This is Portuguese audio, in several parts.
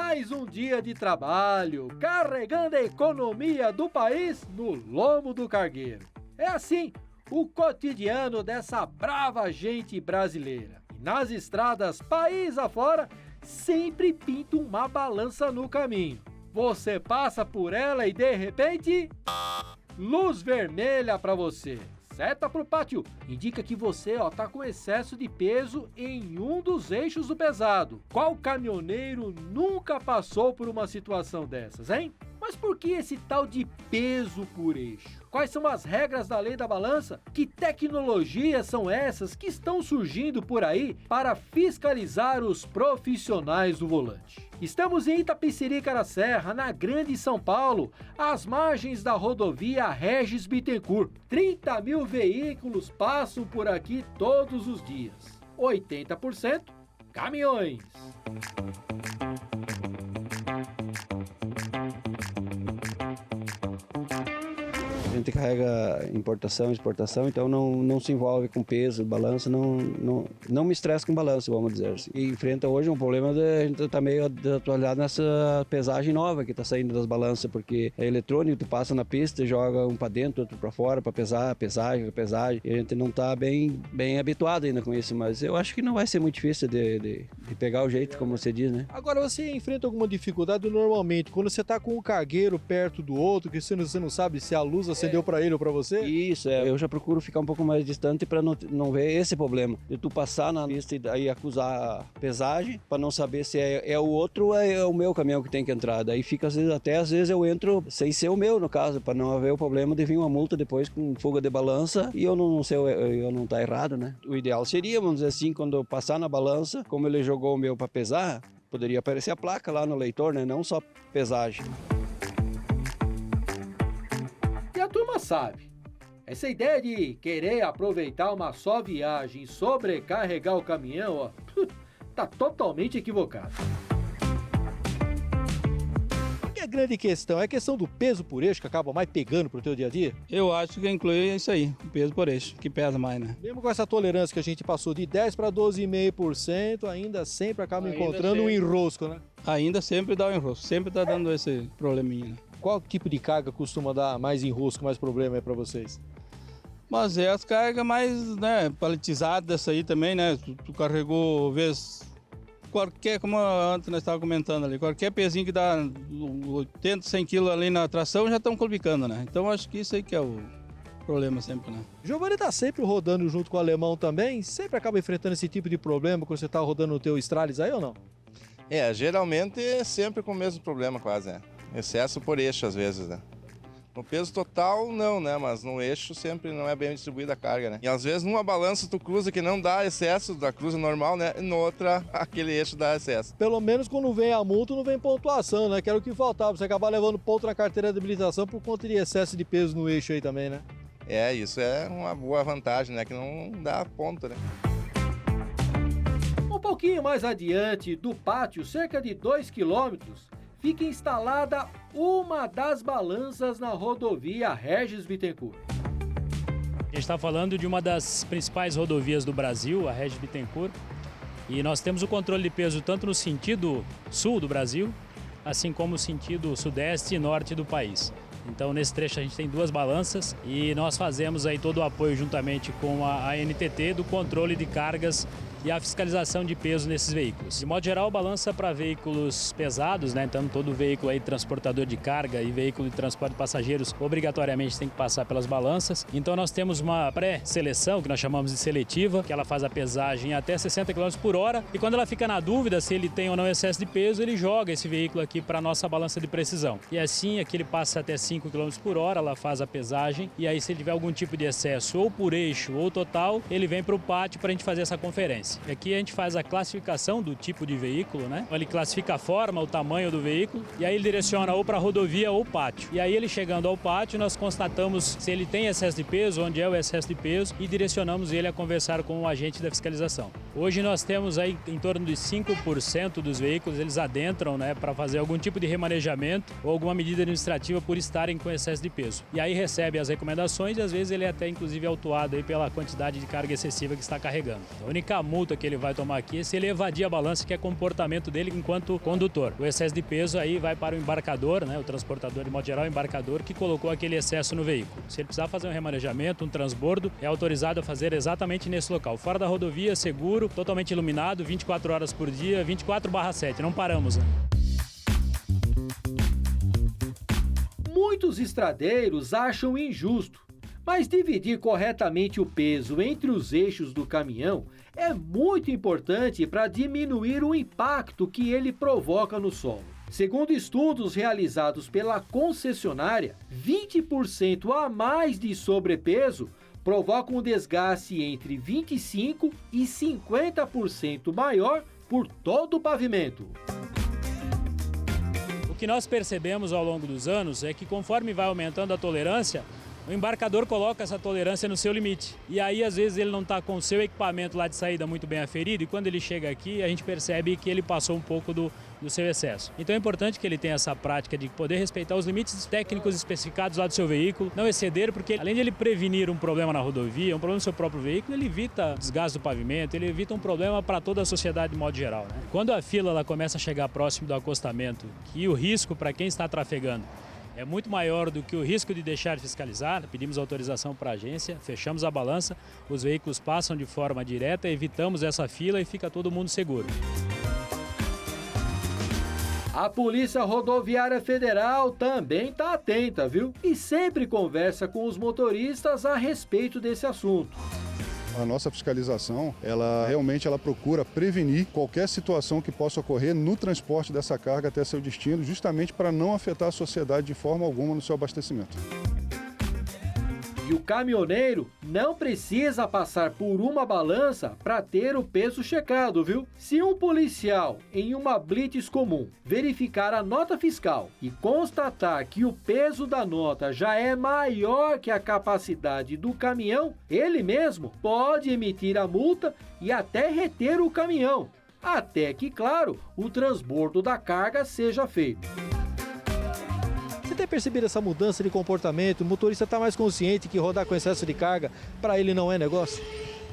Mais um dia de trabalho, carregando a economia do país no lombo do cargueiro. É assim o cotidiano dessa brava gente brasileira. E nas estradas país afora, sempre pinta uma balança no caminho. Você passa por ela e de repente, luz vermelha para você. Seta pro pátio, indica que você tá com excesso de peso em um dos eixos do pesado. Qual caminhoneiro nunca passou por uma situação dessas, hein? Mas por que esse tal de peso por eixo? Quais são as regras da lei da balança? Que tecnologias são essas que estão surgindo por aí para fiscalizar os profissionais do volante? Estamos em Itapecerica da Serra, na Grande São Paulo, às margens da rodovia Regis Bittencourt. 30 mil veículos passam por aqui todos os dias. 80% caminhões. A gente carrega importação, exportação, então não se envolve com peso, balança, não me estressa com balança, vamos dizer assim. E enfrenta hoje um problema de a gente tá meio atualizado nessa pesagem nova que está saindo das balanças, porque é eletrônico, tu passa na pista, joga um para dentro, outro para fora, para pesar, pesagem, e a gente não está bem habituado ainda com isso, mas eu acho que não vai ser muito difícil de pegar o jeito, como você diz, né? Agora, você enfrenta alguma dificuldade normalmente, quando você está com o cargueiro perto do outro, que você não sabe se a luz acendeu para ele ou para você? Isso, eu já procuro ficar um pouco mais distante para não ver esse problema. De tu passar na pista e aí acusar a pesagem, para não saber se é o outro ou é o meu caminhão que tem que entrar. Daí fica, às vezes eu entro sem ser o meu, no caso, para não haver o problema de vir uma multa depois com fuga de balança e eu não tá errado, né? O ideal seria, vamos dizer assim, quando eu passar na balança, como ele jogou o meu para pesar, poderia aparecer a placa lá no leitor, né? Não só pesagem. E a turma sabe, essa ideia de querer aproveitar uma só viagem e sobrecarregar o caminhão, tá totalmente equivocado. A grande questão é a questão do peso por eixo que acaba mais pegando pro teu dia a dia? Eu acho que inclui isso aí, o peso por eixo, que pesa mais, né? Mesmo com essa tolerância que a gente passou de 10 para 12,5%, ainda sempre acaba encontrando um enrosco, né? Ainda sempre dá um enrosco, sempre tá dando esse probleminha, né? Qual tipo de carga costuma dar mais enrosco, mais problema aí para vocês? Mas é as cargas mais, né, paletizadas dessa aí também, né? Tu carregou, vez qualquer, como antes nós estávamos comentando ali, qualquer pezinho que dá 80, 100 quilos ali na tração já estão complicando, né? Então acho que isso aí que é o problema sempre, né? Giovanni tá sempre rodando junto com o alemão também, sempre acaba enfrentando esse tipo de problema quando você tá rodando no teu Stralis aí ou não? Geralmente é sempre com o mesmo problema quase, né? Excesso por eixo às vezes, né? No peso total não, né? Mas no eixo sempre não é bem distribuída a carga, né? E às vezes numa balança tu cruza que não dá excesso da cruza normal, né? E noutra aquele eixo dá excesso. Pelo menos quando vem a multa não vem pontuação, né? Que era o que faltava, você acabar levando ponto na carteira de habilitação por conta de excesso de peso no eixo aí também, né? Isso é uma boa vantagem, né? Que não dá ponto, né? Um pouquinho mais adiante do pátio, cerca de 2 quilômetros, fica instalada uma das balanças na rodovia Regis Bittencourt. A gente está falando de uma das principais rodovias do Brasil, a Regis Bittencourt, e nós temos o controle de peso tanto no sentido sul do Brasil, assim como no sentido sudeste e norte do país. Então nesse trecho a gente tem duas balanças e nós fazemos aí todo o apoio juntamente com a ANTT do controle de cargas e a fiscalização de peso nesses veículos. De modo geral, balança para veículos pesados, né? Então todo veículo aí transportador de carga e veículo de transporte de passageiros obrigatoriamente tem que passar pelas balanças. Então nós temos uma pré-seleção, que nós chamamos de seletiva, que ela faz a pesagem até 60 km por hora e quando ela fica na dúvida se ele tem ou não excesso de peso, ele joga esse veículo aqui para a nossa balança de precisão. E assim, aqui ele passa até 5 km por hora, ela faz a pesagem e aí se ele tiver algum tipo de excesso ou por eixo ou total, ele vem para o pátio para a gente fazer essa conferência. Aqui a gente faz a classificação do tipo de veículo, né? Ele classifica a forma, o tamanho do veículo e aí ele direciona ou para a rodovia ou pátio. E aí ele chegando ao pátio, nós constatamos se ele tem excesso de peso, onde é o excesso de peso e direcionamos ele a conversar com o agente da fiscalização. Hoje nós temos aí em torno de 5% dos veículos, eles adentram, né, para fazer algum tipo de remanejamento ou alguma medida administrativa por estarem com excesso de peso. E aí recebe as recomendações e às vezes ele é até inclusive autuado aí pela quantidade de carga excessiva que está carregando. A única multa multa que ele vai tomar aqui é se ele evadir a balança, que é comportamento dele enquanto condutor. O excesso de peso aí vai para o embarcador, né, o transportador, de modo geral, o embarcador que colocou aquele excesso no veículo. Se ele precisar fazer um remanejamento, um transbordo, é autorizado a fazer exatamente nesse local. Fora da rodovia, seguro, totalmente iluminado, 24 horas por dia, 24/7, não paramos, né? Muitos estradeiros acham injusto, mas dividir corretamente o peso entre os eixos do caminhão é muito importante para diminuir o impacto que ele provoca no solo. Segundo estudos realizados pela concessionária, 20% a mais de sobrepeso provoca um desgaste entre 25% e 50% maior por todo o pavimento. O que nós percebemos ao longo dos anos é que conforme vai aumentando a tolerância, o embarcador coloca essa tolerância no seu limite. E aí, às vezes, ele não está com o seu equipamento lá de saída muito bem aferido e quando ele chega aqui, a gente percebe que ele passou um pouco do seu excesso. Então é importante que ele tenha essa prática de poder respeitar os limites técnicos especificados lá do seu veículo, não exceder, porque além de ele prevenir um problema na rodovia, um problema no seu próprio veículo, ele evita desgaste do pavimento, ele evita um problema para toda a sociedade de modo geral, né? Quando a fila ela começa a chegar próximo do acostamento e o risco para quem está trafegando é muito maior do que o risco de deixar de fiscalizar, pedimos autorização para a agência, fechamos a balança, os veículos passam de forma direta, evitamos essa fila e fica todo mundo seguro. A Polícia Rodoviária Federal também está atenta, viu? E sempre conversa com os motoristas a respeito desse assunto. A nossa fiscalização, ela realmente procura prevenir qualquer situação que possa ocorrer no transporte dessa carga até seu destino, justamente para não afetar a sociedade de forma alguma no seu abastecimento. E o caminhoneiro não precisa passar por uma balança para ter o peso checado, viu? Se um policial, em uma blitz comum, verificar a nota fiscal e constatar que o peso da nota já é maior que a capacidade do caminhão, ele mesmo pode emitir a multa e até reter o caminhão, até que, claro, o transbordo da carga seja feito. Você tem percebido essa mudança de comportamento? O motorista está mais consciente que rodar com excesso de carga para ele não é negócio?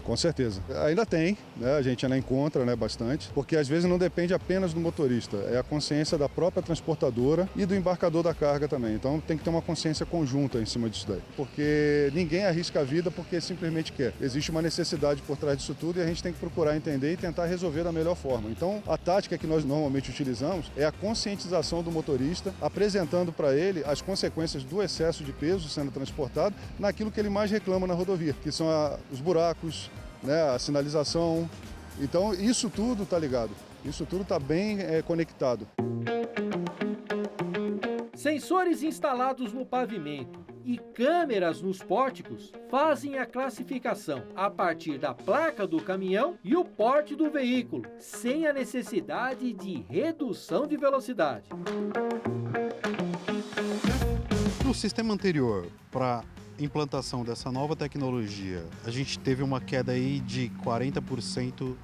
Com certeza. Ainda tem, né? A gente ainda encontra, né, bastante, porque às vezes não depende apenas do motorista, é a consciência da própria transportadora e do embarcador da carga também. Então tem que ter uma consciência conjunta em cima disso daí, porque ninguém arrisca a vida porque simplesmente quer. Existe uma necessidade por trás disso tudo e a gente tem que procurar entender e tentar resolver da melhor forma. Então a tática que nós normalmente utilizamos é a conscientização do motorista, apresentando para ele as consequências do excesso de peso sendo transportado naquilo que ele mais reclama na rodovia, que são os buracos, né, a sinalização. Então isso tudo está ligado, isso tudo está bem conectado. Sensores instalados no pavimento e câmeras nos pórticos fazem a classificação a partir da placa do caminhão e o porte do veículo, sem a necessidade de redução de velocidade. No sistema anterior, para implantação dessa nova tecnologia, a gente teve uma queda aí de 40%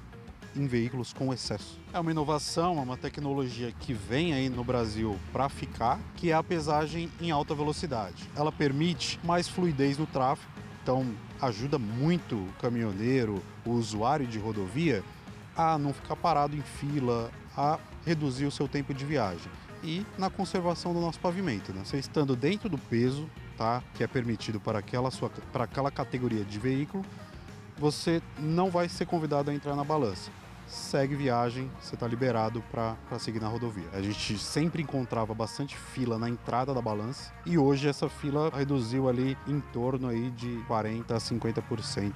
em veículos com excesso. É uma inovação, é uma tecnologia que vem aí no Brasil para ficar, que é a pesagem em alta velocidade. Ela permite mais fluidez no tráfego, então ajuda muito o caminhoneiro, o usuário de rodovia, a não ficar parado em fila, a reduzir o seu tempo de viagem. E na conservação do nosso pavimento, né? Você estando dentro do peso, tá, que é permitido para aquela categoria de veículo, você não vai ser convidado a entrar na balança. Segue viagem, você está liberado para seguir na rodovia. A gente sempre encontrava bastante fila na entrada da balança e hoje essa fila reduziu ali em torno aí de 40% a 50%.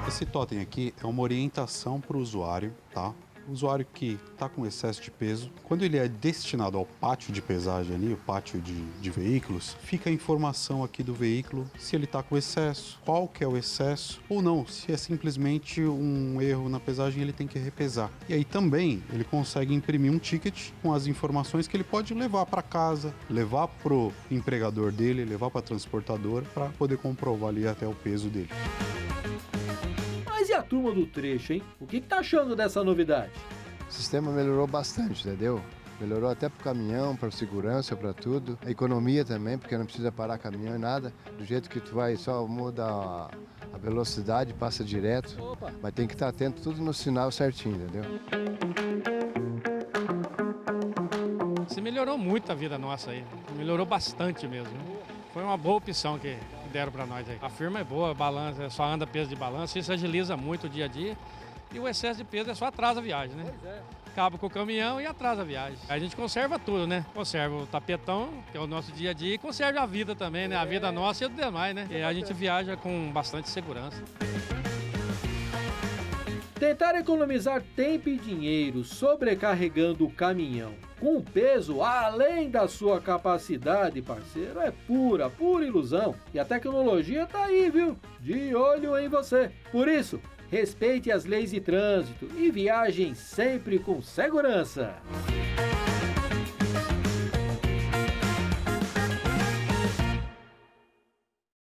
Esse totem aqui é uma orientação para o usuário, tá? O usuário que está com excesso de peso, quando ele é destinado ao pátio de pesagem ali, o pátio de veículos, fica a informação aqui do veículo se ele está com excesso, qual que é o excesso, ou não, se é simplesmente um erro na pesagem ele tem que repesar. E aí também ele consegue imprimir um ticket com as informações que ele pode levar para casa, levar pro empregador dele, levar para a transportadora para poder comprovar ali até o peso dele. Mas e a turma do trecho, hein? O que tá achando dessa novidade? O sistema melhorou bastante, entendeu? Melhorou até para o caminhão, para segurança, para tudo. A economia também, porque não precisa parar caminhão e nada. Do jeito que tu vai, só muda a velocidade, passa direto. Mas tem que estar atento tudo no sinal certinho, entendeu? Se melhorou muito a vida nossa aí. Melhorou bastante mesmo. Foi uma boa opção que deram para nós aí. A firma é boa, balança, só anda peso de balanço, isso agiliza muito o dia a dia. E o excesso de peso é só atrasa a viagem, né? Acaba com o caminhão e atrasa a viagem. A gente conserva tudo, né? Conserva o tapetão, que é o nosso dia a dia, e conserva a vida também, né? A vida nossa e o demais, né? E a gente viaja com bastante segurança. Tentar economizar tempo e dinheiro sobrecarregando o caminhão com peso além da sua capacidade, parceiro, é pura ilusão. E a tecnologia tá aí, viu? De olho em você. Por isso, respeite as leis de trânsito e viajem sempre com segurança.